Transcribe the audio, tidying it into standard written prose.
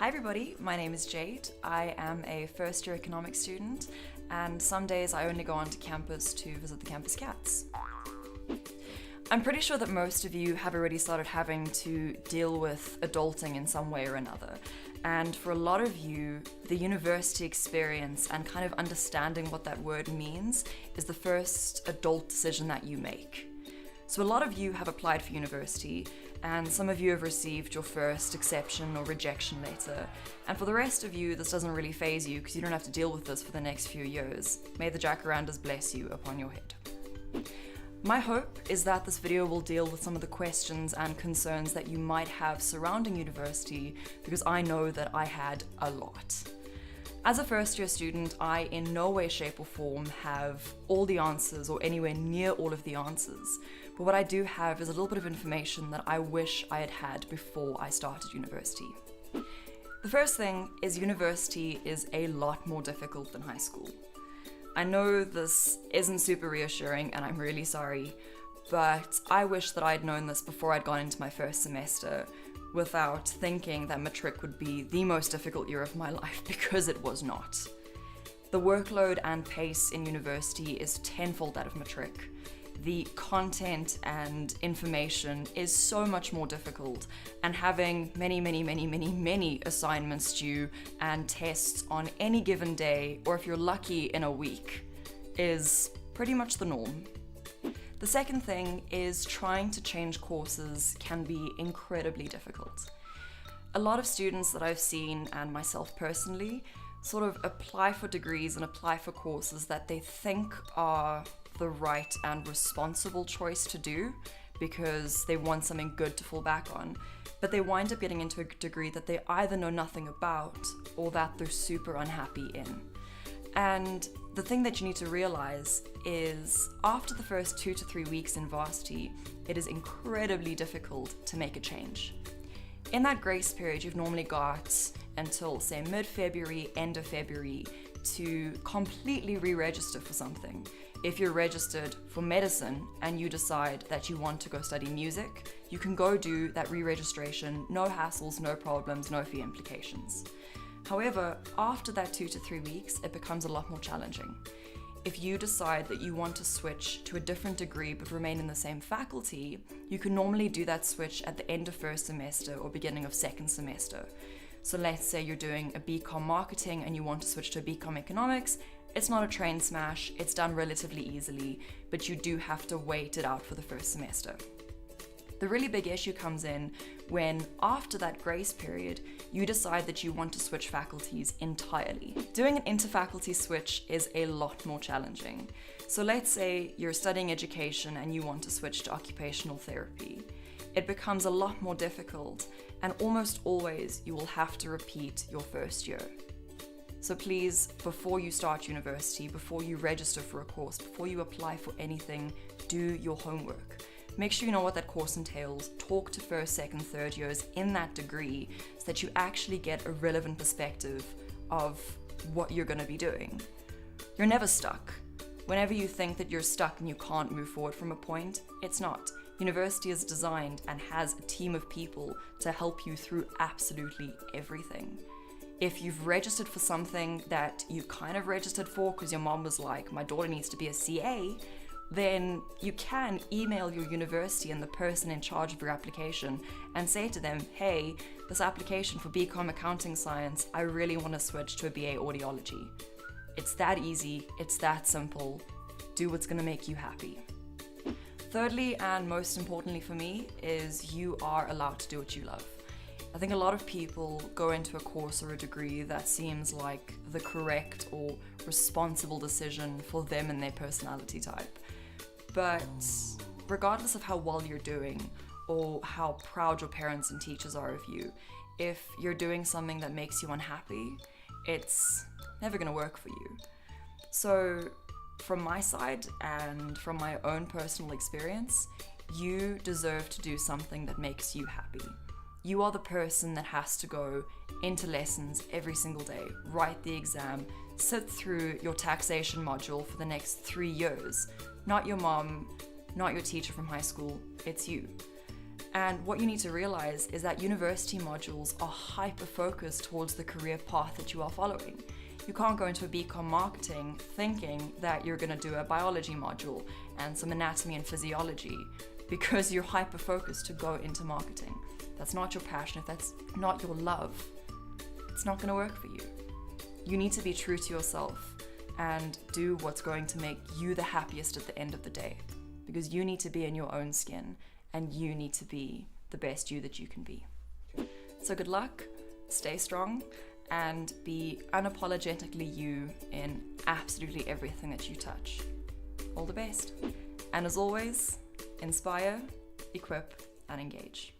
Hi everybody, my name is Jade. I am a first year economics student, and some days I only go onto campus to visit the campus cats. I'm pretty sure that most of you have already started having to deal with adulting in some way or another. And for a lot of you, the university experience and kind of understanding what that word means is the first adult decision that you make. So a lot of you have applied for university, and some of you have received your first exception or rejection letter. And for the rest of you, this doesn't really faze you because you don't have to deal with this for the next few years. May the jacarandas bless you upon your head. My hope is that this video will deal with some of the questions and concerns that you might have surrounding university, because I know that I had a lot. As a first year student, I in no way, shape or form have all the answers or anywhere near all of the answers. But what I do have is a little bit of information that I wish I had had before I started university. The first thing is university is a lot more difficult than high school. I know this isn't super reassuring and I'm really sorry, but I wish that I'd known this before I'd gone into my first semester without thinking that matric would be the most difficult year of my life, because it was not. The workload and pace in university is tenfold that of matric. The content and information is so much more difficult, and having many assignments due and tests on any given day, or if you're lucky in a week, is pretty much the norm. The second thing is trying to change courses can be incredibly difficult. A lot of students that I've seen, and myself personally, sort of apply for degrees and apply for courses that they think are the right and responsible choice to do because they want something good to fall back on, but they wind up getting into a degree that they either know nothing about or that they're super unhappy in. And the thing that you need to realize is after the first 2 to 3 weeks in varsity, it is incredibly difficult to make a change. In that grace period, you've normally got until, say, mid-February, end of February, to completely re-register for something. If you're registered for medicine and you decide that you want to go study music, you can go do that re-registration, no hassles, no problems, no fee implications. However, after that 2 to 3 weeks, it becomes a lot more challenging. If you decide that you want to switch to a different degree but remain in the same faculty, you can normally do that switch at the end of first semester or beginning of second semester. So let's say you're doing a BCom marketing and you want to switch to a BCom economics. It's not a train smash, it's done relatively easily, but you do have to wait it out for the first semester. The really big issue comes in when, after that grace period, you decide that you want to switch faculties entirely. Doing an inter-faculty switch is a lot more challenging. So let's say you're studying education and you want to switch to occupational therapy. It becomes a lot more difficult, and almost always you will have to repeat your first year. So please, before you start university, before you register for a course, before you apply for anything, do your homework. Make sure you know what that course entails. Talk to first, second, third years in that degree so that you actually get a relevant perspective of what you're going to be doing. You're never stuck. Whenever you think that you're stuck and you can't move forward from a point, it's not. University is designed and has a team of people to help you through absolutely everything. If you've registered for something that you kind of registered for because your mom was like, my daughter needs to be a CA, then you can email your university and the person in charge of your application and say to them, hey, this application for BCom Accounting Science, I really want to switch to a BA Audiology. It's that easy, it's that simple. Do what's going to make you happy. Thirdly, and most importantly for me, is you are allowed to do what you love. I think a lot of people go into a course or a degree that seems like the correct or responsible decision for them and their personality type. But regardless of how well you're doing or how proud your parents and teachers are of you, if you're doing something that makes you unhappy, it's never going to work for you. So from my side and from my own personal experience, you deserve to do something that makes you happy. You are the person that has to go into lessons every single day, write the exam, sit through your taxation module for the next 3 years. Not your mom, not your teacher from high school, it's you. And what you need to realize is that university modules are hyper-focused towards the career path that you are following. You can't go into a BCom marketing thinking that you're going to do a biology module and some anatomy and physiology because you're hyper-focused to go into marketing. That's not your passion. If that's not your love, it's not going to work for you. You need to be true to yourself and do what's going to make you the happiest at the end of the day, because you need to be in your own skin and you need to be the best you that you can be. So good luck, stay strong, and be unapologetically you in absolutely everything that you touch. All the best. And as always, inspire, equip, and engage.